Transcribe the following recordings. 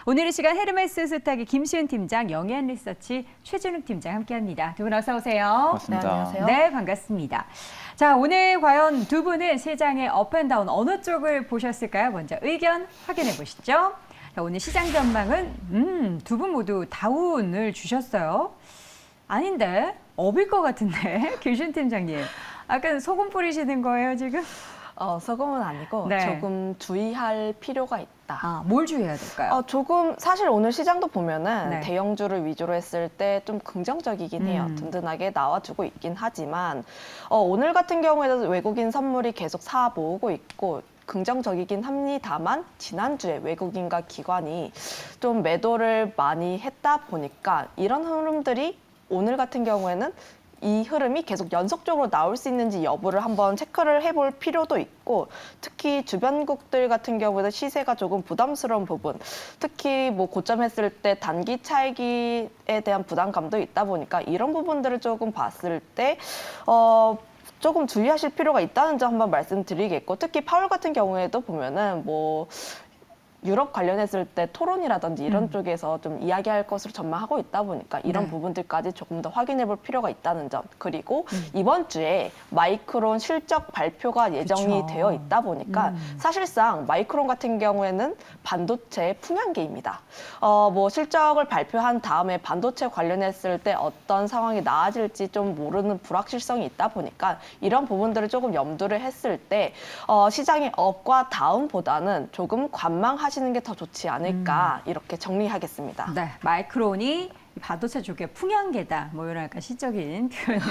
오늘 이 시간 헤르메스 스탁의 김시은 팀장, 영예한 리서치 최준욱 팀장 함께합니다. 두 분 어서 오세요. 반갑습니다. 네, 안녕하세요. 네, 반갑습니다. 자, 오늘 과연 두 분은 시장의 업앤다운 어느 쪽을 보셨을까요? 먼저 의견 확인해 보시죠. 자, 오늘 시장 전망은 두 분 모두 다운을 주셨어요. 아닌데 업일 것 같은데 김시은 팀장님. 약간 소금 뿌리시는 거예요 지금? 소금은 아니고 네. 조금 주의할 필요가 있다. 뭘 주의해야 될까요? 조금 사실 오늘 시장도 보면은 네. 대형주를 위주로 했을 때 좀 긍정적이긴 해요. 든든하게 나와주고 있긴 하지만 오늘 같은 경우에도 외국인 선물이 계속 사 모으고 있고 긍정적이긴 합니다만 지난주에 외국인과 기관이 좀 매도를 많이 했다 보니까 이런 흐름들이 오늘 같은 경우에는 이 흐름이 계속 연속적으로 나올 수 있는지 여부를 한번 체크를 해볼 필요도 있고, 특히 주변국들 같은 경우에는 시세가 조금 부담스러운 부분, 특히 뭐 고점했을 때 단기 차익에 대한 부담감도 있다 보니까 이런 부분들을 조금 봤을 때 조금 주의하실 필요가 있다는 점 한번 말씀드리겠고, 특히 파월 같은 경우에도 보면은 뭐 유럽 관련했을 때 토론이라든지 이런 쪽에서 좀 이야기할 것으로 전망하고 있다 보니까 이런 네. 부분들까지 조금 더 확인해 볼 필요가 있다는 점. 그리고 이번 주에 마이크론 실적 발표가 예정이 그쵸. 되어 있다 보니까 사실상 마이크론 같은 경우에는 반도체 풍향계입니다. 뭐 실적을 발표한 다음에 반도체 관련했을 때 어떤 상황이 나아질지 좀 모르는 불확실성이 있다 보니까 이런 부분들을 조금 염두를 했을 때 시장의 업과 다운보다는 조금 관망하시는 게 더 좋지 않을까 이렇게 정리하겠습니다. 네, 마이크론이 반도체 쪽의 풍향계다. 뭐 이런 약간 시적인 표현을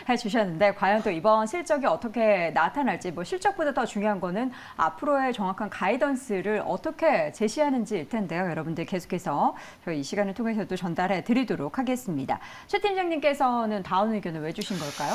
해주셨는데 과연 또 이번 실적이 어떻게 나타날지, 뭐 실적보다 더 중요한 거는 앞으로의 정확한 가이던스를 어떻게 제시하는지일 텐데요. 여러분들 계속해서 저희 이 시간을 통해서도 전달해 드리도록 하겠습니다. 최 팀장님께서는 다운 의견을 왜 주신 걸까요?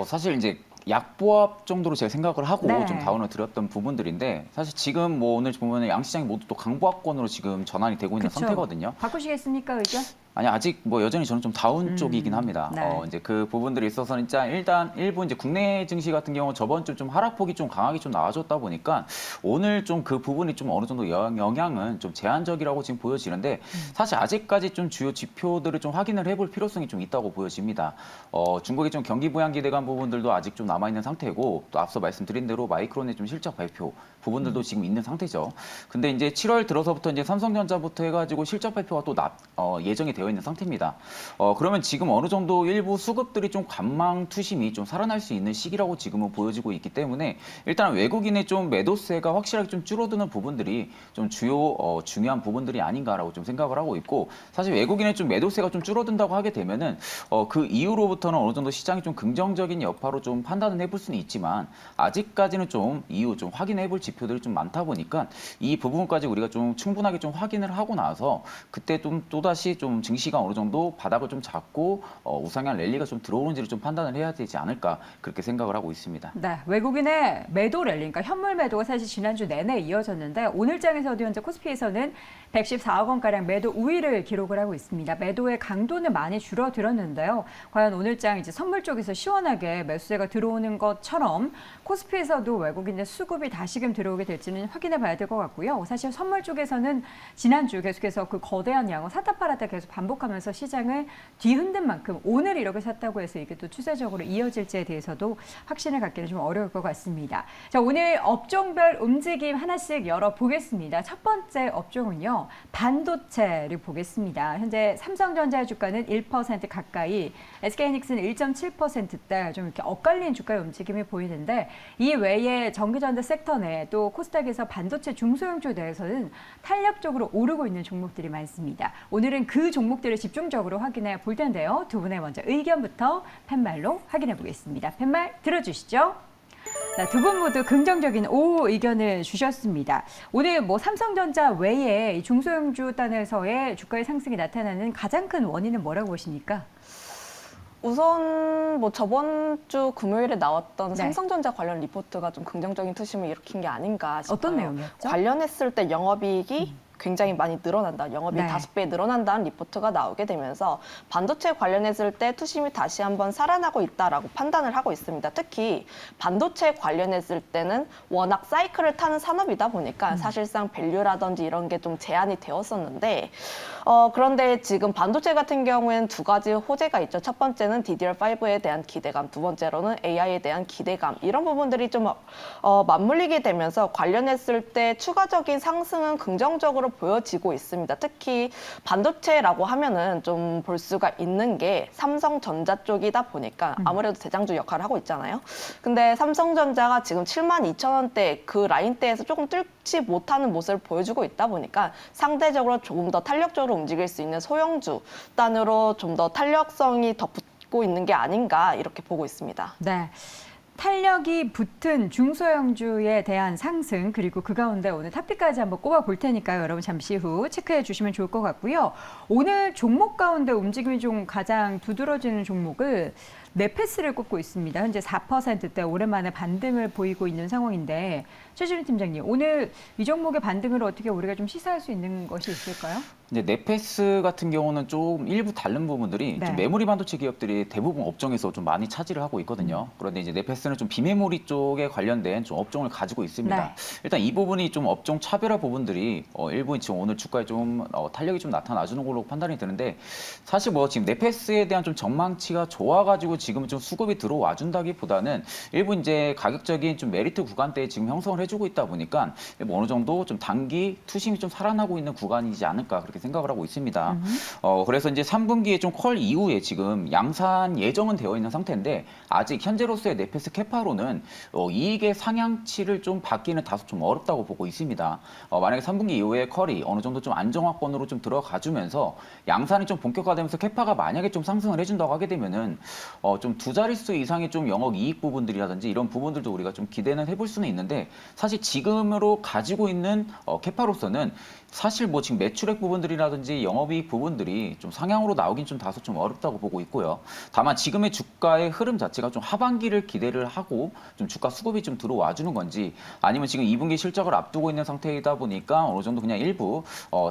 사실 이제 약보합 정도로 제가 생각을 하고 네. 좀 다운을 드렸던 부분들인데, 사실 지금 뭐 오늘 보면 양시장이 모두 또 강보합권으로 지금 전환이 되고 있는 그쵸? 상태거든요. 바꾸시겠습니까, 의견? 아니, 아직 뭐 여전히 저는 좀 다운 쪽이긴 합니다. 네. 이제 그 부분들이 있어서는 일단 일부 이제 국내 증시 같은 경우 저번 주 좀 하락폭이 좀 강하게 좀 나와줬다 보니까 오늘 좀 그 부분이 좀 어느 정도 영향은 좀 제한적이라고 지금 보여지는데, 사실 아직까지 좀 주요 지표들을 좀 확인을 해볼 필요성이 좀 있다고 보여집니다. 중국의 좀 경기 부양 기대감 부분들도 아직 좀 남아있는 상태고, 또 앞서 말씀드린 대로 마이크론의 좀 실적 발표 부분들도 지금 있는 상태죠. 근데 이제 7월 들어서부터 이제 삼성전자부터 해가지고 실적 발표가 또 예정이 되어 있는 상태입니다. 그러면 지금 어느 정도 일부 수급들이 좀 관망 투심이 좀 살아날 수 있는 시기라고 지금은 보여지고 있기 때문에, 일단 외국인의 좀 매도세가 확실하게 좀 줄어드는 부분들이 좀 중요한 부분들이 아닌가라고 좀 생각을 하고 있고, 사실 외국인의 좀 매도세가 좀 줄어든다고 하게 되면은 그 이후로부터는 어느 정도 시장이 좀 긍정적인 여파로 좀 판단을 해볼 수는 있지만, 아직까지는 좀 이후 좀 확인해볼 지표들이 좀 많다 보니까 이 부분까지 우리가 좀 충분하게 좀 확인을 하고 나서 그때 좀 또다시 좀 증시가 어느 정도 바닥을 좀 잡고 우상향 랠리가 좀 들어오는지를 좀 판단을 해야 되지 않을까, 그렇게 생각을 하고 있습니다. 네, 외국인의 매도 랠리, 그러니까 현물 매도가 사실 지난주 내내 이어졌는데 오늘 장에서도 현재 코스피에서는 114억 원가량 매도 우위를 기록을 하고 있습니다. 매도의 강도는 많이 줄어들었는데요. 과연 오늘 장 이제 선물 쪽에서 시원하게 매수세가 들어오는 것처럼 코스피에서도 외국인의 수급이 다시금 들어오게 될지는 확인해 봐야 될 것 같고요. 사실 선물 쪽에서는 지난주 계속해서 그 거대한 양을 샀다 팔았다 계속 반복하면서 시장을 뒤흔든 만큼 오늘 이렇게 샀다고 해서 이게 또 추세적으로 이어질지에 대해서도 확신을 갖기는 좀 어려울 것 같습니다. 자, 오늘 업종별 움직임 하나씩 열어보겠습니다. 첫 번째 업종은요, 반도체를 보겠습니다. 현재 삼성전자의 주가는 1% 가까이, SK하이닉스는 1.7%대 좀 이렇게 엇갈린 주가의 움직임이 보이는데, 이 외에 전기전자 섹터 내 또 코스닥에서 반도체 중소형주에 대해서는 탄력적으로 오르고 있는 종목들이 많습니다. 오늘은 그 종목들을 집중적으로 확인해 볼 텐데요. 두 분의 먼저 의견부터 팻말로 확인해 보겠습니다. 팻말 들어주시죠. 두 분 모두 긍정적인 오 의견을 주셨습니다. 오늘 뭐 삼성전자 외에 중소형주 단에서의 주가의 상승이 나타나는 가장 큰 원인은 뭐라고 보십니까? 우선 뭐 저번 주 금요일에 나왔던 네. 삼성전자 관련 리포트가 좀 긍정적인 투심을 일으킨 게 아닌가 싶어요. 어떤 내용이었죠? 관련했을 때 영업이익이 굉장히 많이 늘어난다. 영업이 네. 5배 늘어난다는 리포트가 나오게 되면서 반도체 관련했을 때 투심이 다시 한번 살아나고 있다라고 판단을 하고 있습니다. 특히 반도체 관련했을 때는 워낙 사이클을 타는 산업이다 보니까 사실상 밸류라든지 이런 게 좀 제한이 되었었는데 그런데 지금 반도체 같은 경우에는 두 가지 호재가 있죠. 첫 번째는 DDR5에 대한 기대감, 두 번째로는 AI에 대한 기대감 이런 부분들이 좀 맞물리게 되면서 관련했을 때 추가적인 상승은 긍정적으로 보여지고 있습니다. 특히 반도체라고 하면은 좀 볼 수가 있는 게 삼성전자 쪽이다 보니까 아무래도 대장주 역할을 하고 있잖아요. 근데 삼성전자가 지금 72,000원대 그 라인대에서 조금 뚫지 못하는 모습을 보여주고 있다 보니까 상대적으로 조금 더 탄력적으로 움직일 수 있는 소형주 단으로 좀 더 탄력성이 더 붙고 있는 게 아닌가 이렇게 보고 있습니다. 네. 탄력이 붙은 중소형주에 대한 상승 그리고 그 가운데 오늘 탑픽까지 한번 꼽아볼 테니까요. 여러분 잠시 후 체크해 주시면 좋을 것 같고요. 오늘 종목 가운데 움직임이 좀 가장 두드러지는 종목을 네페스를 꼽고 있습니다. 현재 4%대 오랜만에 반등을 보이고 있는 상황인데 최준희 팀장님, 오늘 이 종목의 반등을 어떻게 우리가 좀 시사할 수 있는 것이 있을까요? 이제 네페스 같은 경우는 좀 일부 다른 부분들이 네. 좀 메모리 반도체 기업들이 대부분 업종에서 좀 많이 차지를 하고 있거든요. 그런데 이제 네페스는 좀 비메모리 쪽에 관련된 좀 업종을 가지고 있습니다. 네. 일단 이 부분이 좀 업종 차별화 부분들이 일부 지금 오늘 주가에 좀 탄력이 좀 나타나주는 걸로 판단이 되는데 사실 뭐 지금 네페스에 대한 좀 전망치가 좋아가지고 지금 좀 수급이 들어와 준다기보다는 일부 이제 가격적인 좀 메리트 구간대에 지금 형성을 해주고 있다 보니까 뭐 어느 정도 좀 단기 투심이 좀 살아나고 있는 구간이지 않을까 그렇게 생각을 하고 있습니다. 그래서 이제 3분기에 좀 퀄 이후에 지금 양산 예정은 되어 있는 상태인데 아직 현재로서의 네페스 캐파로는 이익의 상향치를 좀 받기는 다소 좀 어렵다고 보고 있습니다. 만약에 3분기 이후에 퀄이 어느 정도 좀 안정화권으로 좀 들어가주면서 양산이 좀 본격화되면서 캐파가 만약에 좀 상승을 해준다고 하게 되면은 좀 두 자릿수 이상의 좀 영업 이익 부분들이라든지 이런 부분들도 우리가 좀 기대는 해볼 수는 있는데 사실 지금으로 가지고 있는 캐파로서는 사실 뭐 지금 매출액 부분들이라든지 영업이익 부분들이 좀 상향으로 나오긴 좀 다소 좀 어렵다고 보고 있고요. 다만 지금의 주가의 흐름 자체가 좀 하반기를 기대를 하고 좀 주가 수급이 좀 들어와 주는 건지 아니면 지금 2분기 실적을 앞두고 있는 상태이다 보니까 어느 정도 그냥 일부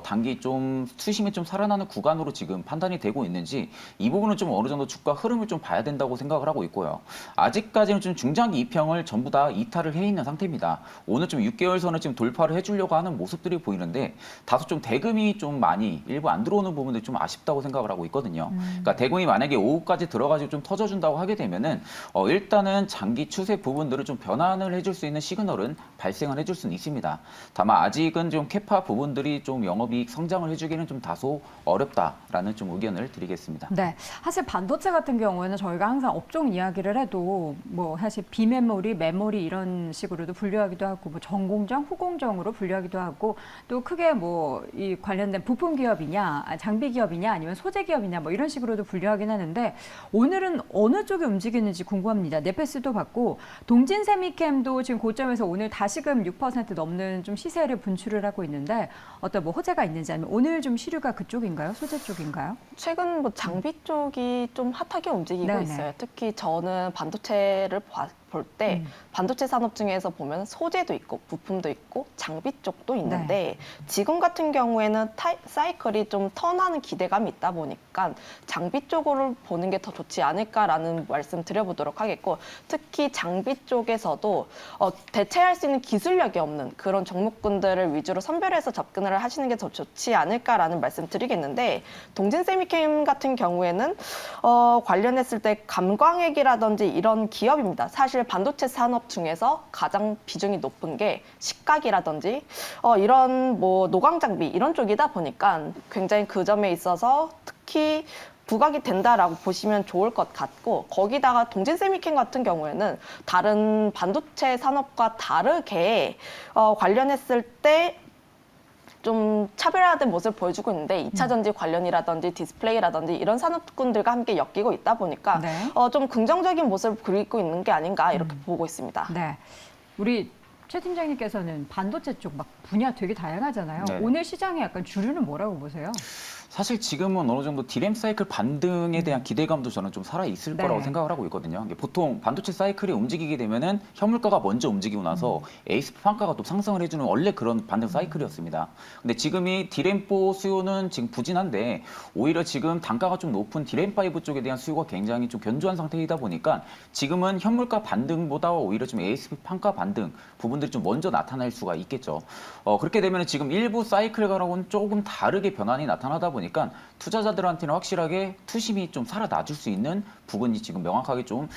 단기 좀 투심이 좀 살아나는 구간으로 지금 판단이 되고 있는지 이 부분은 좀 어느 정도 주가 흐름을 좀 봐야 된다고 생각을 하고 있고요. 아직까지는 좀 중장기 이평을 전부 다 이탈을 해 있는 상태입니다. 오늘 좀 6개월 선을 지금 돌파를 해주려고 하는 모습들이 보이는데 다소 좀 대금이 좀 많이 일부 안 들어오는 부분들이 좀 아쉽다고 생각을 하고 있거든요. 그러니까 대금이 만약에 오후까지 들어가지고 좀 터져준다고 하게 되면은 일단은 장기 추세 부분들을 좀 변환을 해줄 수 있는 시그널은 발생을 해줄 수는 있습니다. 다만 아직은 좀 캐파 부분들이 좀 영업이익 성장을 해주기는 좀 다소 어렵다라는 좀 의견을 드리겠습니다. 네, 사실 반도체 같은 경우에는 저희가 항상 업종 이야기를 해도 뭐 사실 비메모리, 메모리 이런 식으로도 분류하기도 하고 뭐 전공정, 후공정으로 분류하기도 하고 또 크게 뭐 이 관련된 부품 기업이냐, 장비 기업이냐 아니면 소재 기업이냐 뭐 이런 식으로도 분류하긴 하는데 오늘은 어느 쪽이 움직이는지 궁금합니다. 네페스도 봤고 동진세미캠도 지금 고점에서 오늘 다시금 6% 넘는 좀 시세를 분출을 하고 있는데 어떤 뭐 호재가 있는지 아니면 오늘 좀 시류가 그쪽인가요? 소재 쪽인가요? 최근 뭐 장비 쪽이 좀 핫하게 움직이고 네네. 있어요. 특히 저는 반도체를 볼 때 반도체 산업 중에서 보면 소재도 있고 부품도 있고 장비 쪽도 있는데 지금 같은 경우에는 사이클이 좀 턴하는 기대감이 있다 보니까 장비 쪽으로 보는 게 더 좋지 않을까라는 말씀 드려보도록 하겠고 특히 장비 쪽에서도 대체할 수 있는 기술력이 없는 그런 종목군들을 위주로 선별해서 접근을 하시는 게 더 좋지 않을까라는 말씀 드리겠는데 동진세미캠 같은 경우에는 관련했을 때 감광핵이라든지 이런 기업입니다. 사실 반도체 산업 중에서 가장 비중이 높은 게 식각이라든지 이런 뭐 노광 장비 이런 쪽이다 보니까 굉장히 그 점에 있어서 특히 부각이 된다라고 보시면 좋을 것 같고 거기다가 동진세미캠 같은 경우에는 다른 반도체 산업과 다르게 관련했을 때 좀 차별화된 모습을 보여주고 있는데 2차 전지 관련이라든지 디스플레이라든지 이런 산업군들과 함께 엮이고 있다 보니까 네. 좀 긍정적인 모습을 그리고 있는 게 아닌가 이렇게 보고 있습니다. 네, 우리 최 팀장님께서는 반도체 쪽 막 분야 되게 다양하잖아요. 네. 오늘 시장에 약간 주류는 뭐라고 보세요? 사실 지금은 어느 정도 디램 사이클 반등에 대한 기대감도 저는 좀 살아 있을 네. 거라고 생각을 하고 있거든요. 이게 보통 반도체 사이클이 움직이게 되면은 현물가가 먼저 움직이고 나서 ASP 판가가 또 상승을 해주는 원래 그런 반등 사이클이었습니다. 근데 지금이 디램4 수요는 지금 부진한데 오히려 지금 단가가 좀 높은 디램5 쪽에 대한 수요가 굉장히 좀 견조한 상태이다 보니까 지금은 현물가 반등보다 오히려 좀 ASP 판가 반등 부분들이 좀 먼저 나타날 수가 있겠죠. 그렇게 되면 지금 일부 사이클과는 조금 다르게 변환이 나타나다 보니까 투자자들한테는 확실하게 투심이 좀 살아나줄 수 있는 부분이 지금 명확하게 좀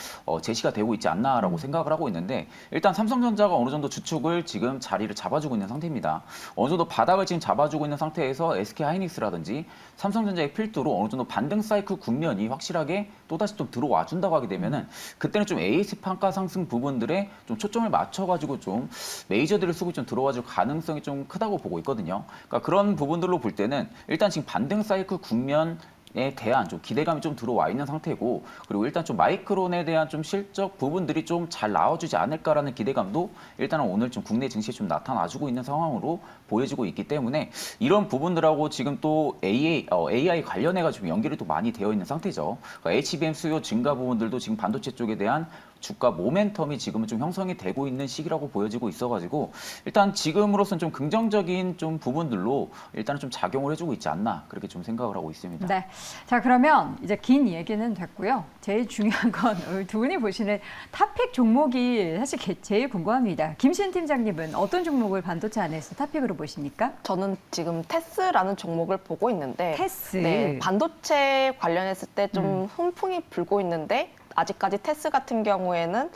제시가 되고 있지 않나라고 생각을 하고 있는데 일단 삼성전자가 어느 정도 주축을 지금 자리를 잡아주고 있는 상태입니다. 어느 정도 바닥을 지금 잡아주고 있는 상태에서 SK하이닉스라든지 삼성전자의 필두로 어느 정도 반등 사이클 국면이 확실하게 또다시 좀 들어와 준다고 하게 되면은 그때는 좀 AS 판가 상승 부분들에 좀 초점을 맞춰가지고 좀 메이저들을 쓰고 좀 들어와줄 가능성이 좀 크다고 보고 있거든요. 그러니까 그런 부분들로 볼 때는 일단 지금 반등 사이클 국면에 대한 좀 기대감이 좀 들어와 있는 상태고 그리고 일단 좀 마이크론에 대한 좀 실적 부분들이 좀 잘 나와주지 않을까라는 기대감도 일단은 오늘 좀 국내 증시에 좀 나타나주고 있는 상황으로 보여지고 있기 때문에 이런 부분들하고 지금 또 AI 관련해가지고 연결이 또 많이 되어 있는 상태죠. 그러니까 HBM 수요 증가 부분들도 지금 반도체 쪽에 대한 주가 모멘텀이 지금은 좀 형성이 되고 있는 시기라고 보여지고 있어가지고 일단 지금으로서는 좀 긍정적인 좀 부분들로 일단은 좀 작용을 해주고 있지 않나 그렇게 좀 생각을 하고 있습니다. 네. 자, 그러면 이제 긴 얘기는 됐고요. 제일 중요한 건 두 분이 보시는 탑픽 종목이 사실 제일 궁금합니다. 김신 팀장님은 어떤 종목을 반도체 안에서 탑픽으로 보십니까? 저는 지금 테스라는 종목을 보고 있는데 테스. 네, 반도체 관련했을 때 좀 훈풍이 불고 있는데 아직까지 테스 같은 경우에는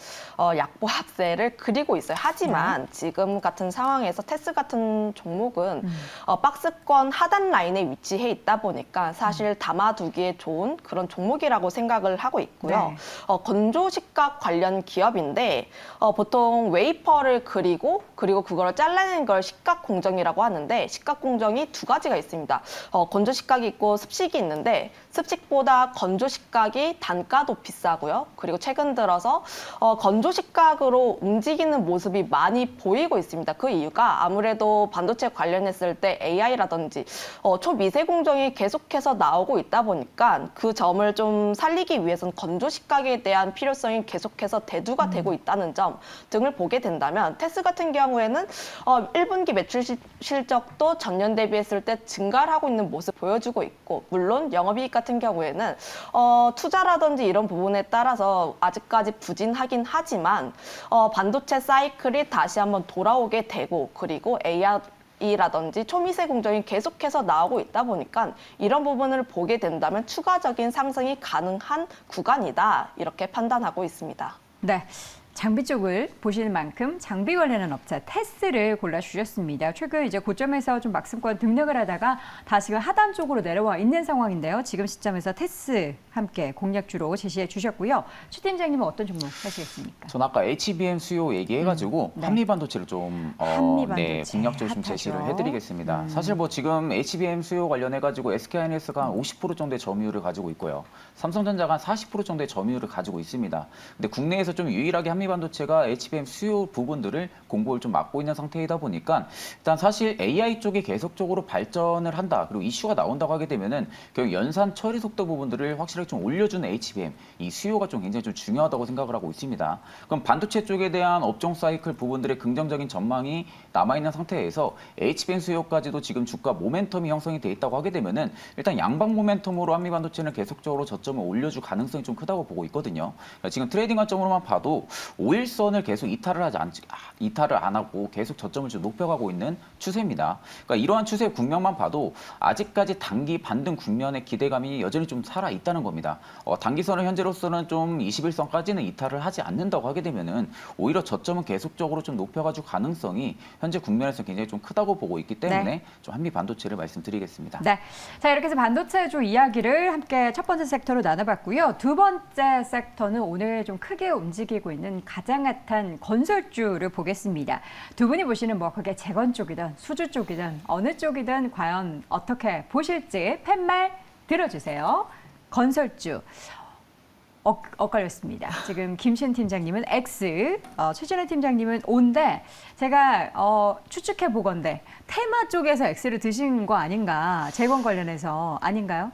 약보 합세를 그리고 있어요. 하지만 지금 같은 상황에서 테스 같은 종목은 박스권 하단 라인에 위치해 있다 보니까 사실 담아두기에 좋은 그런 종목이라고 생각을 하고 있고요. 네. 건조식각 관련 기업인데 보통 웨이퍼를 그리고 그거를 잘라내는 걸 식각 공정이라고 하는데 식각 공정이 두 가지가 있습니다. 건조식각이 있고 습식이 있는데 습식보다 건조식각이 단가도 비싸고요. 그리고 최근 들어서 건조식각으로 움직이는 모습이 많이 보이고 있습니다. 그 이유가 아무래도 반도체 관련했을 때 AI라든지 초미세 공정이 계속해서 나오고 있다 보니까 그 점을 좀 살리기 위해서는 건조식각에 대한 필요성이 계속해서 대두가 되고 있다는 점 등을 보게 된다면 테스 같은 경우에는 1분기 매출 실적도 전년 대비했을 때 증가를 하고 있는 모습 보여주고 있고 물론 영업이익 같은 경우에는 투자라든지 이런 부분에 따라서 아직까지 부진하긴 하지만 반도체 사이클이 다시 한번 돌아오게 되고 그리고 AI라든지 초미세 공정이 계속해서 나오고 있다 보니까 이런 부분을 보게 된다면 추가적인 상승이 가능한 구간이다 이렇게 판단하고 있습니다. 네. 장비 쪽을 보시는 만큼 장비 관련한 업체 테스를 골라주셨습니다. 최근 이제 고점에서 좀 막승권 등락을 하다가 다시 하단 쪽으로 내려와 있는 상황인데요. 지금 시점에서 테스 함께 공략주로 제시해 주셨고요. 추 팀장님은 어떤 종목 하시겠습니까? 전 아까 HBM 수요 얘기해가지고 네. 한미반도체를 좀 한미반도체 공략적으로 좀 핫하죠. 제시를 해드리겠습니다. 사실 뭐 지금 HBM 수요 관련해가지고 SK하이닉스가 한 50% 정도의 점유율을 가지고 있고요. 삼성전자가 한 40% 정도의 점유율을 가지고 있습니다. 근데 국내에서 좀 유일하게 한미반도체가 HBM 수요 부분들을 공급을 좀 막고 있는 상태이다 보니까 일단 사실 AI 쪽이 계속적으로 발전을 한다. 그리고 이슈가 나온다고 하게 되면은 결국 연산 처리 속도 부분들을 확실하게 좀 올려주는 HBM 이 수요가 좀 굉장히 좀 중요하다고 생각을 하고 있습니다. 그럼 반도체 쪽에 대한 업종 사이클 부분들의 긍정적인 전망이 남아있는 상태에서 HBM 수요까지도 지금 주가 모멘텀이 형성이 돼 있다고 하게 되면은 일단 양방 모멘텀으로 한미반도체는 계속적으로 저점을 올려줄 가능성이 좀 크다고 보고 있거든요. 그러니까 지금 트레이딩 관점으로만 봐도 5일선을 계속 이탈을 안 하고 계속 저점을 좀 높여가고 있는 추세입니다. 그러니까 이러한 추세 국면만 봐도 아직까지 단기 반등 국면의 기대감이 여전히 좀 살아 있다는 겁니다. 단기선은 현재로서는 좀 21선까지는 이탈을 하지 않는다고 하게 되면은 오히려 저점은 계속적으로 좀 높여가지고 가능성이 현재 국면에서 굉장히 좀 크다고 보고 있기 때문에 네. 좀 한미 반도체를 말씀드리겠습니다. 네. 자, 이렇게 해서 반도체주 이야기를 함께 첫 번째 섹터로 나눠봤고요. 두 번째 섹터는 오늘 좀 크게 움직이고 있는 가장 핫한 건설주를 보겠습니다. 두 분이 보시는 뭐 그게 재건 쪽이든 수주 쪽이든 어느 쪽이든 과연 어떻게 보실지 팻말 들어주세요. 건설주. 엇갈렸습니다. 지금 김신 팀장님은 X, 최진혜 팀장님은 O인데 제가 추측해 보건대 테마 쪽에서 X를 드신 거 아닌가? 재건 관련해서 아닌가요?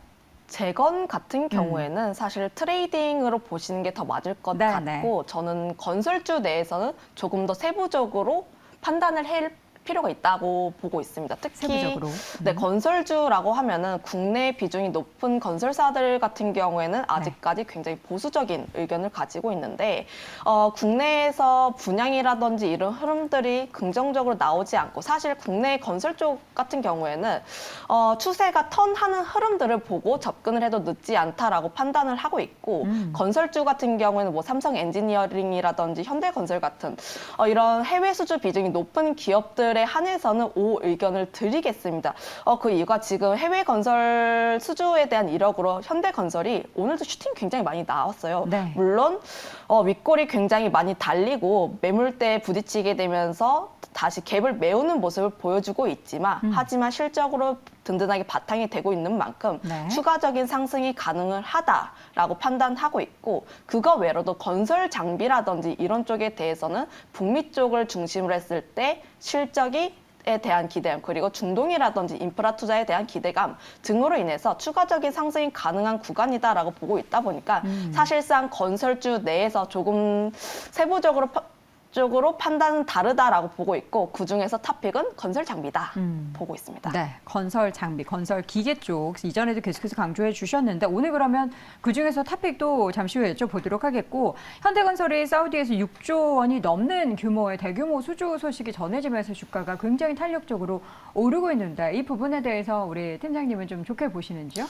재건 같은 경우에는 사실 트레이딩으로 보시는 게 더 맞을 것 네, 같고 저는 건설주 내에서는 조금 더 세부적으로 판단을 할 필요가 있다고 보고 있습니다. 특히 세부적으로. 네, 건설주라고 하면은 국내 비중이 높은 건설사들 같은 경우에는 아직까지 굉장히 보수적인 의견을 가지고 있는데 국내에서 분양이라든지 이런 흐름들이 긍정적으로 나오지 않고 사실 국내 건설 쪽 같은 경우에는 추세가 턴하는 흐름들을 보고 접근을 해도 늦지 않다라고 판단을 하고 있고 건설주 같은 경우에는 뭐 삼성 엔지니어링이라든지 현대건설 같은 이런 해외 수주 비중이 높은 기업들 한해서는 O 의견을 드리겠습니다. 그 이유가 지금 해외 건설 수주에 대한 이력으로 현대건설이 오늘도 슈팅 굉장히 많이 나왔어요. 네. 물론 윗골이 굉장히 많이 달리고 매물대에 부딪히게 되면서 다시 갭을 메우는 모습을 보여주고 있지만 하지만 실적으로 든든하게 바탕이 되고 있는 만큼 네. 추가적인 상승이 가능을 하다라고 판단하고 있고 그거 외로도 건설 장비라든지 이런 쪽에 대해서는 북미 쪽을 중심으로 했을 때 실적에 대한 기대감 그리고 중동이라든지 인프라 투자에 대한 기대감 등으로 인해서 추가적인 상승이 가능한 구간이다라고 보고 있다 보니까 사실상 건설주 내에서 조금 세부적으로 쪽으로 판단은 다르다라고 보고 있고 그중에서 탑픽은 건설 장비다 보고 있습니다. 네, 건설 장비, 건설 기계 쪽 이전에도 계속해서 강조해 주셨는데 오늘 그러면 그중에서 탑픽도 잠시 후에 여쭤보도록 하겠고 현대건설이 사우디에서 6조 원이 넘는 규모의 대규모 수주 소식이 전해지면서 주가가 굉장히 탄력적으로 오르고 있는데 이 부분에 대해서 우리 팀장님은 좀 좋게 보시는지요?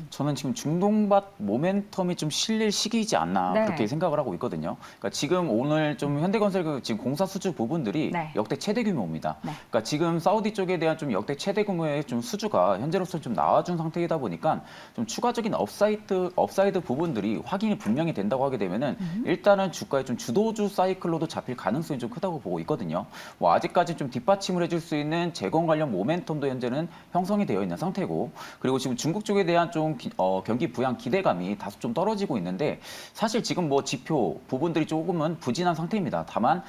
저는 지금 중동밭 모멘텀이 좀 실릴 시기이지 않나 네. 그렇게 생각을 하고 있거든요. 그러니까 지금 오늘 좀 현대건설 지금 공사 수주 부분들이 네. 역대 최대 규모입니다. 네. 그러니까 지금 사우디 쪽에 대한 좀 역대 최대 규모의 좀 수주가 현재로서 좀 나와준 상태이다 보니까 좀 추가적인 업사이드 부분들이 확인이 분명히 된다고 하게 되면은 일단은 주가의 좀 주도주 사이클로도 잡힐 가능성이 좀 크다고 보고 있거든요. 뭐 아직까지 좀 뒷받침을 해줄 수 있는 재건 관련 모멘텀도 현재는 형성이 되어 있는 상태고 그리고 지금 중국 쪽에 대한 좀 경기 부양 기대감이 다소 좀 떨어지고 있는데 사실 지금 뭐 지표 부분들이 조금은 부진한 상태입니다. 다만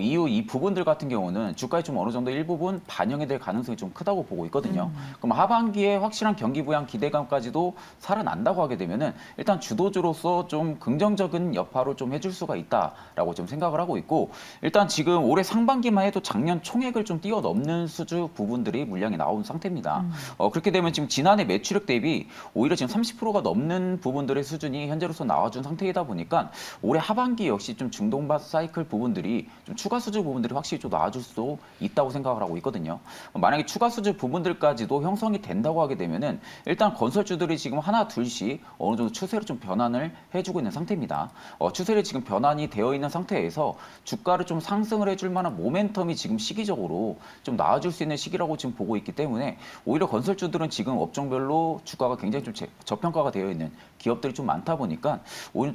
이후 이 부분들 같은 경우는 주가에 좀 어느 정도 일부분 반영이 될 가능성이 좀 크다고 보고 있거든요. 그럼 하반기에 확실한 경기 부양 기대감까지도 살아난다고 하게 되면은 일단 주도주로서 좀 긍정적인 여파로 좀 해줄 수가 있다라고 좀 생각을 하고 있고 일단 지금 올해 상반기만 해도 작년 총액을 좀 뛰어넘는 수주 부분들이 물량이 나온 상태입니다. 그렇게 되면 지금 지난해 매출액 대비 오히려 지금 30%가 넘는 부분들의 수준이 현재로서 나와준 상태이다 보니까 올해 하반기 역시 좀 중동밭 사이클 부분들이 좀 추가 수주 부분들이 확실히 좀 나아질 수 있다고 생각을 하고 있거든요. 만약에 추가 수주 부분들까지도 형성이 된다고 하게 되면은 일단 건설주들이 지금 하나 둘씩 어느 정도 추세로 좀 변환을 해주고 있는 상태입니다. 추세를 지금 변환이 되어 있는 상태에서 주가를 좀 상승을 해줄 만한 모멘텀이 지금 시기적으로 좀 나아질 수 있는 시기라고 지금 보고 있기 때문에 오히려 건설주들은 지금 업종별로 주가가 굉장히 좀 저평가가 되어 있는 기업들이 좀 많다 보니까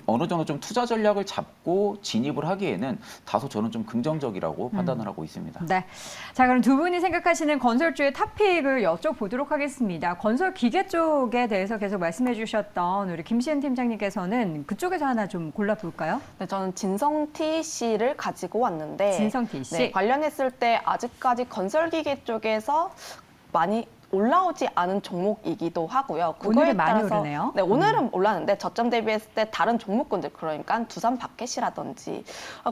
어느 정도 좀 투자 전략을 잡고 진입을 하기에는 다소 저는 좀 긍정적이라고 판단을 하고 있습니다. 네. 자, 그럼 두 분이 생각하시는 건설주의 탑픽을 여쭤보도록 하겠습니다. 건설 기계 쪽에 대해서 계속 말씀해 주셨던 우리 김시은 팀장님께서는 그쪽에서 하나 좀 골라볼까요? 네, 저는 진성 TC를 가지고 왔는데 진성 TC. 네, 관련했을 때 아직까지 건설기계 쪽에서 많이 올라오지 않은 종목이기도 하고요. 오늘은 많이 오르네요. 네, 오늘은 올랐는데 저점 대비했을 때 다른 종목군들 그러니까 두산 바켓이라든지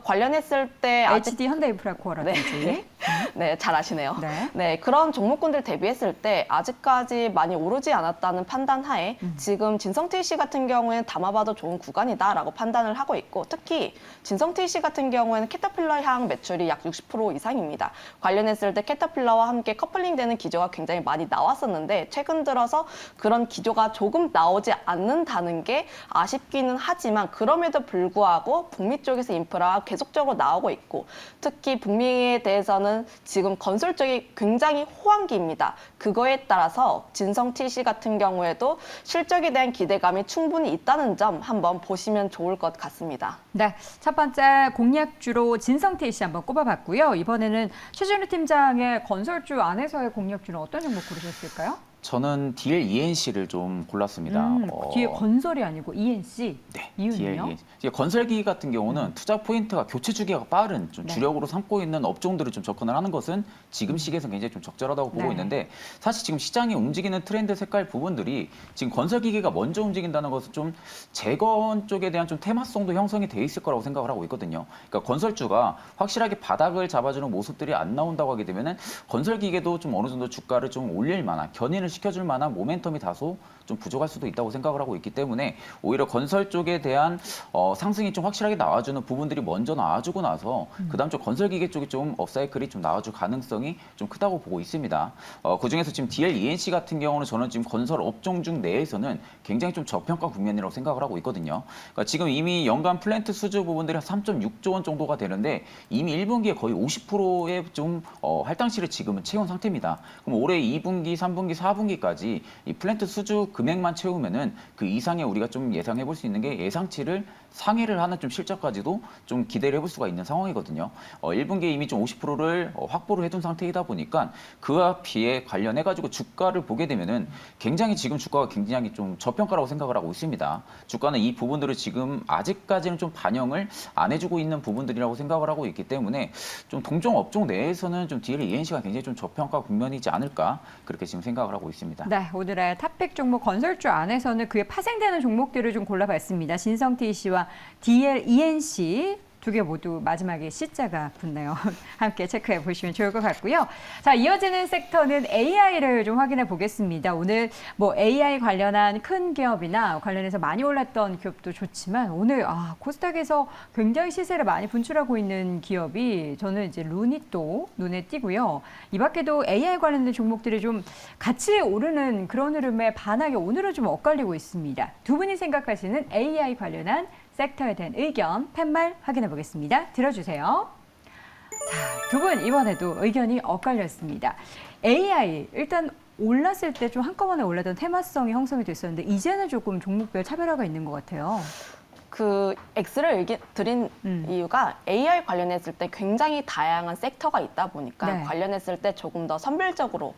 관련했을 때 HD 현대인프라코어라든지. 네, 잘 아시네요. 네. 네, 그런 종목군들 대비했을 때 아직까지 많이 오르지 않았다는 판단 하에 지금 진성TC 같은 경우에는 담아봐도 좋은 구간이다라고 판단을 하고 있고 특히 진성TC 같은 경우에는 캐터필러 향 매출이 약 60% 이상입니다. 관련했을 때 캐터필러와 함께 커플링되는 기조가 굉장히 많이 나왔었는데 최근 들어서 그런 기조가 조금 나오지 않는다는 게 아쉽기는 하지만 그럼에도 불구하고 북미 쪽에서 인프라가 계속적으로 나오고 있고 특히 북미에 대해서는 지금 건설 쪽이 굉장히 호황기입니다. 그거에 따라서 진성TC 같은 경우에도 실적에 대한 기대감이 충분히 있다는 점 한번 보시면 좋을 것 같습니다. 네, 첫 번째 공략주로 진성TC 한번 꼽아봤고요. 이번에는 최진우 팀장의 건설주 안에서의 공략주는 어떤 종목 고르셨을까요? 저는 DLENC를 좀 골랐습니다. 뒤에 건설이 아니고 ENC. 네, 이유는요? DLENC. 건설기 같은 경우는 투자 포인트가 교체 주기가 빠른 좀 네. 주력으로 삼고 있는 업종들을 좀 접근을 하는 것은 지금 시기에서 굉장히 좀 적절하다고 보고 네. 있는데 사실 지금 시장이 움직이는 트렌드 색깔 부분들이 지금 건설기계가 먼저 움직인다는 것은 좀 재건 쪽에 대한 좀 테마성도 형성이 돼 있을 거라고 생각을 하고 있거든요. 그러니까 건설주가 확실하게 바닥을 잡아주는 모습들이 안 나온다고 하게 되면은 건설기계도 좀 어느 정도 주가를 좀 올릴 만한 견인을 시켜줄 만한 모멘텀이 다소 좀 부족할 수도 있다고 생각을 하고 있기 때문에 오히려 건설 쪽에 대한 상승이 좀 확실하게 나와주는 부분들이 먼저 나와주고 나서 그다음 쪽 건설기계 쪽이 좀 업사이클이 좀 나와줄 가능성이 좀 크다고 보고 있습니다. 그중에서 지금 DLENC 같은 경우는 저는 지금 건설 업종 중 내에서는 굉장히 좀 저평가 국면이라고 생각을 하고 있거든요. 그러니까 지금 이미 연간 플랜트 수주 부분들이 한 3.6조 원 정도가 되는데 이미 1분기에 거의 50%의 좀 할당치를 지금은 채운 상태입니다. 그럼 올해 2분기, 3분기, 4분기까지 이 플랜트 수주 금액만 채우면은 그 이상의 우리가 좀 예상해 볼 수 있는 게 예상치를 상회를 하는 좀 실적까지도 좀 기대를 해볼 수가 있는 상황이거든요. 1분기에 이미 좀 50%를 확보를 해둔 상태이다 보니까 그와 비해 관련해가지고 주가를 보게 되면은 굉장히 지금 주가가 굉장히 좀 저평가라고 생각을 하고 있습니다. 주가는 이 부분들을 지금 아직까지는 좀 반영을 안 해주고 있는 부분들이라고 생각을 하고 있기 때문에 좀 동종 업종 내에서는 좀 DLENC가 굉장히 좀 저평가 국면이지 않을까 그렇게 지금 생각을 하고 있습니다. 네, 오늘의 탑픽 종목 건설주 안에서는 그에 파생되는 종목들을 좀 골라봤습니다. 신성T 씨와 DLENC 두 개 모두 마지막에 C자가 붙네요. 함께 체크해 보시면 좋을 것 같고요. 자, 이어지는 섹터는 AI를 좀 확인해 보겠습니다. 오늘 뭐 AI 관련한 큰 기업이나 관련해서 많이 올랐던 기업도 좋지만 오늘 코스닥에서 굉장히 시세를 많이 분출하고 있는 기업이 저는 이제 루닛도 눈에 띄고요. 이 밖에도 AI 관련된 종목들이 좀 같이 오르는 그런 흐름에 반하게 오늘은 좀 엇갈리고 있습니다. 두 분이 생각하시는 AI 관련한 섹터에 대한 의견, 팻말 확인해 보겠습니다. 들어주세요. 자, 두 분 이번에도 의견이 엇갈렸습니다. AI 일단 올랐을 때 좀 한꺼번에 올랐던 테마성이 형성이 됐었는데 이제는 조금 종목별 차별화가 있는 것 같아요. 그 X를 드린 이유가 AI 관련했을 때 굉장히 다양한 섹터가 있다 보니까 네. 관련했을 때 조금 더 선별적으로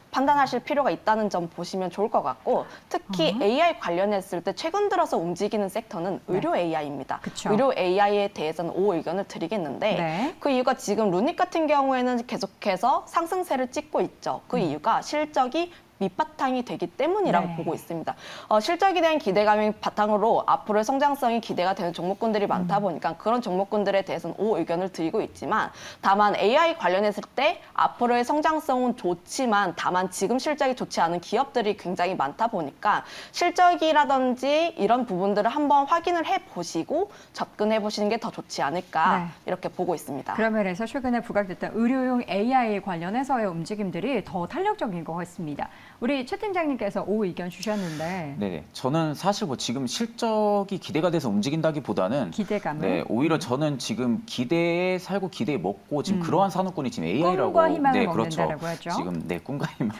판단하실 필요가 있다는 점 보시면 좋을 것 같고 특히 AI 관련했을 때 최근 들어서 움직이는 섹터는 의료 AI입니다. 그쵸. 의료 AI에 대해서는 O 의견을 드리겠는데 네. 그 이유가 지금 루닛 같은 경우에는 계속해서 상승세를 찍고 있죠. 그 이유가 실적이 밑바탕이 되기 때문이라고 네. 보고 있습니다. 실적에 대한 기대감이 바탕으로 앞으로의 성장성이 기대가 되는 종목군들이 많다 보니까 그런 종목군들에 대해서는 O 의견을 드리고 있지만 다만 AI 관련했을 때 앞으로의 성장성은 좋지만 다만 지금 실적이 좋지 않은 기업들이 굉장히 많다 보니까 실적이라든지 이런 부분들을 한번 확인을 해보시고 접근해 보시는 게 더 좋지 않을까 네. 이렇게 보고 있습니다. 그런 면에서 최근에 부각됐던 의료용 AI 관련해서의 움직임들이 더 탄력적인 것 같습니다. 우리 최 팀장님께서 O 의견 주셨는데 네, 저는 사실 뭐 지금 실적이 기대가 돼서 움직인다기보다는 기대감을 네, 오히려 저는 지금 기대에 살고 기대에 먹고 지금 그러한 산업군이 지금 AI라고 꿈과 희망을 네, 그렇죠. 먹는다라고 하죠. 지금 네, 꿈과 희망.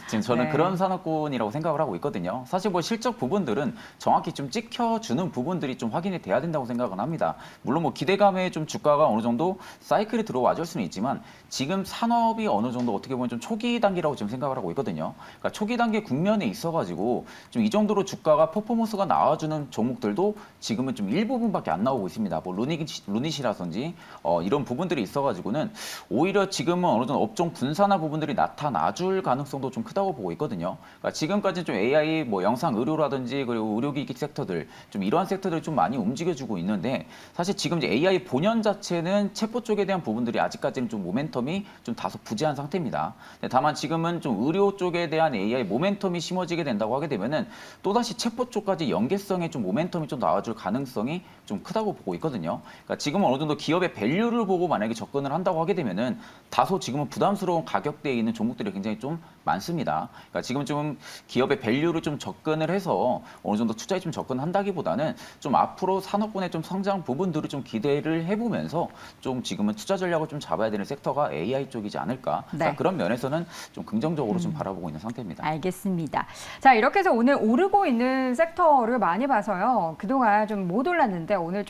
지금 저는 네. 그런 산업군이라고 생각을 하고 있거든요. 사실 뭐 실적 부분들은 정확히 좀 찍혀주는 부분들이 좀 확인이 돼야 된다고 생각은 합니다. 물론 뭐 기대감에 좀 주가가 어느 정도 사이클이 들어와 줄 수는 있지만 지금 산업이 어느 정도 어떻게 보면 좀 초기 단계라고 지금 생각을 하고 있거든요. 그러니까 초기 단계 국면에 있어가지고 좀 이 정도로 주가가 퍼포먼스가 나와주는 종목들도 지금은 좀 일부분밖에 안 나오고 있습니다. 뭐 루닛이라든지 이런 부분들이 있어가지고는 오히려 지금은 어느 정도 업종 분산화 부분들이 나타나줄 가능성도 좀 크다고 보고 있거든요. 그러니까 지금까지 좀 AI 뭐 영상 의료라든지 그리고 의료기기 섹터들 좀 이러한 섹터들이 좀 많이 움직여주고 있는데 사실 지금 이제 AI 본연 자체는 챗봇 쪽에 대한 부분들이 아직까지는 좀 모멘텀이 좀 다소 부재한 상태입니다. 다만 지금은 좀 의료 쪽에 대한 AI 모멘텀이 심어지게 된다고 하게 되면은 또다시 챗봇 쪽까지 연계성의 좀 모멘텀이 좀 나와줄 가능성이 좀 크다고 보고 있거든요. 그러니까 지금은 어느 정도 기업의 밸류를 보고 만약에 접근을 한다고 하게 되면은 다소 지금은 부담스러운 가격대에 있는 종목들이 굉장히 좀 많습니다. 그러니까 지금 좀 기업의 밸류를 좀 접근을 해서 어느 정도 투자에 좀 접근한다기보다는 좀 앞으로 산업군의 좀 성장 부분들을 좀 기대를 해보면서 좀 지금은 투자 전략을 좀 잡아야 되는 섹터가 AI 쪽이지 않을까. 네. 그러니까 그런 면에서는 좀 긍정적으로 좀 바라보고 있는 상태입니다. 알겠습니다. 자, 이렇게 해서 오늘 오르고 있는 섹터를 많이 봐서요. 그동안 좀 못 올랐는데 오늘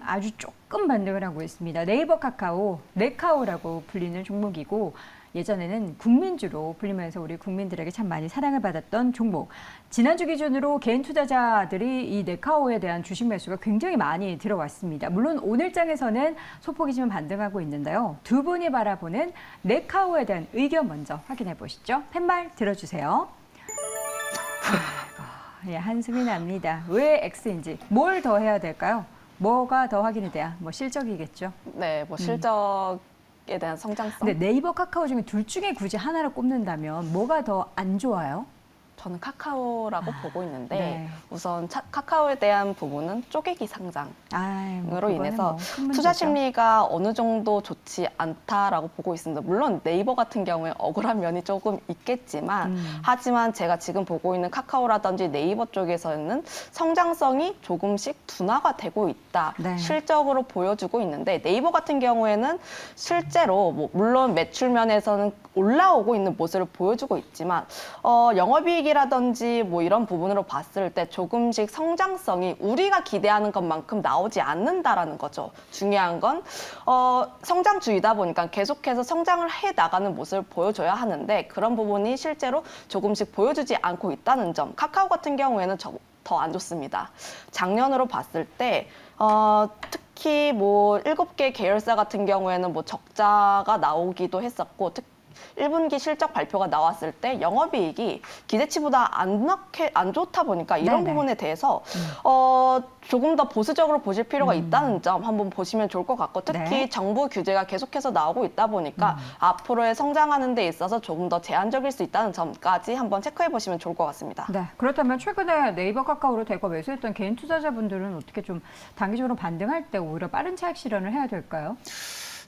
아주 조금 반등을 하고 있습니다. 네이버 카카오, 네카오라고 불리는 종목이고 예전에는 국민주로 불리면서 우리 국민들에게 참 많이 사랑을 받았던 종목. 지난주 기준으로 개인 투자자들이 이 네카오에 대한 주식 매수가 굉장히 많이 들어왔습니다. 물론 오늘장에서는 소폭이지만 반등하고 있는데요. 두 분이 바라보는 네카오에 대한 의견 먼저 확인해 보시죠. 팻말 들어주세요. 예, 한숨이 납니다. 왜 X인지, 뭘 더 해야 될까요? 뭐가 더 확인이 돼야? 뭐 실적이겠죠. 네, 뭐 실적에 대한 성장성. 근데 네이버, 카카오 중에 둘 중에 굳이 하나를 꼽는다면 뭐가 더 안 좋아요? 저는 카카오라고 보고 있는데 네. 우선 카카오에 대한 부분은 쪼개기 상장. 뭐 으로 그거는 인해서 뭐큰 문제죠. 투자 심리가 어느 정도 좋지 않다라고 보고 있습니다. 물론 네이버 같은 경우에 억울한 면이 조금 있겠지만 하지만 제가 지금 보고 있는 카카오라든지 네이버 쪽에서는 성장성이 조금씩 둔화가 되고 있다. 네. 실적으로 보여주고 있는데 네이버 같은 경우에는 실제로 뭐 물론 매출 면에서는 올라오고 있는 모습을 보여주고 있지만 영업이익이라든지 뭐 이런 부분으로 봤을 때 조금씩 성장성이 우리가 기대하는 것만큼 나오지 않는다라는 거죠. 중요한 건 성장주의다 보니까 계속해서 성장을 해 나가는 모습을 보여줘야 하는데 그런 부분이 실제로 조금씩 보여주지 않고 있다는 점. 카카오 같은 경우에는 더 안 좋습니다. 작년으로 봤을 때 특히 뭐 7개 계열사 같은 경우에는 뭐 적자가 나오기도 했었고 1분기 실적 발표가 나왔을 때 영업이익이 기대치보다 안 좋다 보니까 이런 네네. 부분에 대해서 조금 더 보수적으로 보실 필요가 있다는 점 한번 보시면 좋을 것 같고 특히 네. 정부 규제가 계속해서 나오고 있다 보니까 앞으로의 성장하는 데 있어서 조금 더 제한적일 수 있다는 점까지 한번 체크해 보시면 좋을 것 같습니다. 네, 그렇다면 최근에 네이버, 카카오로 대거 매수했던 개인 투자자분들은 어떻게 좀 단기적으로 반등할 때 오히려 빠른 차익 실현을 해야 될까요?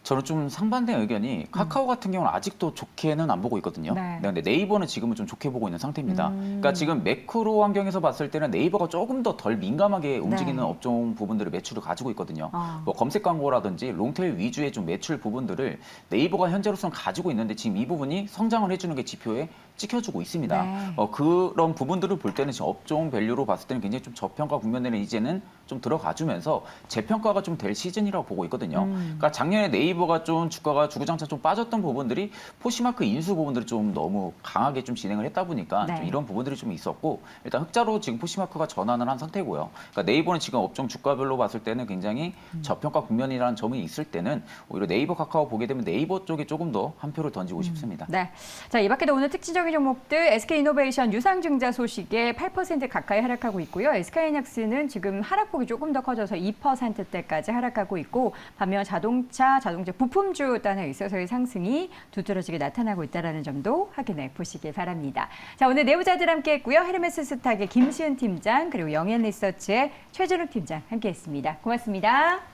저는 좀 상반된 의견이 카카오 같은 경우는 아직도 좋게는 안 보고 있거든요. 네. 근데 네이버는 지금은 좀 좋게 보고 있는 상태입니다. 그러니까 지금 매크로 환경에서 봤을 때는 네이버가 조금 더 덜 민감하게 움직이는 네. 업종 부분들을 매출을 가지고 있거든요. 아. 뭐 검색 광고라든지 롱테일 위주의 좀 매출 부분들을 네이버가 현재로서는 가지고 있는데 지금 이 부분이 성장을 해주는 게 지표에 찍혀주고 있습니다. 네. 그런 부분들을 볼 때는 지금 업종 밸류로 봤을 때는 굉장히 좀 저평가 국면에는 이제는 좀 들어가주면서 재평가가 좀 될 시즌이라고 보고 있거든요. 그러니까 작년에 네이버가 좀 주가가 주구장창 좀 빠졌던 부분들이 포시마크 인수 부분들이 좀 너무 강하게 좀 진행을 했다 보니까 네. 좀 이런 부분들이 좀 있었고 일단 흑자로 지금 포시마크가 전환을 한 상태고요. 그러니까 네이버는 지금 업종 주가별로 봤을 때는 굉장히 저평가 국면이라는 점이 있을 때는 오히려 네이버, 카카오 보게 되면 네이버 쪽에 조금 더 한 표를 던지고 싶습니다. 네. 자, 이 밖에도 오늘 특징적인 종목들 SK이노베이션 유상증자 소식에 8% 가까이 하락하고 있고요. SK하이닉스는 지금 하락폭이 조금 더 커져서 2%대까지 하락하고 있고 반면 자동차 부품주 단에 있어서의 상승이 두드러지게 나타나고 있다는 점도 확인해 보시기 바랍니다. 자, 오늘 내부자들 함께했고요. 헤르메스 스탁의 김시은 팀장 그리고 영앤리서치의 최준욱 팀장 함께했습니다. 고맙습니다.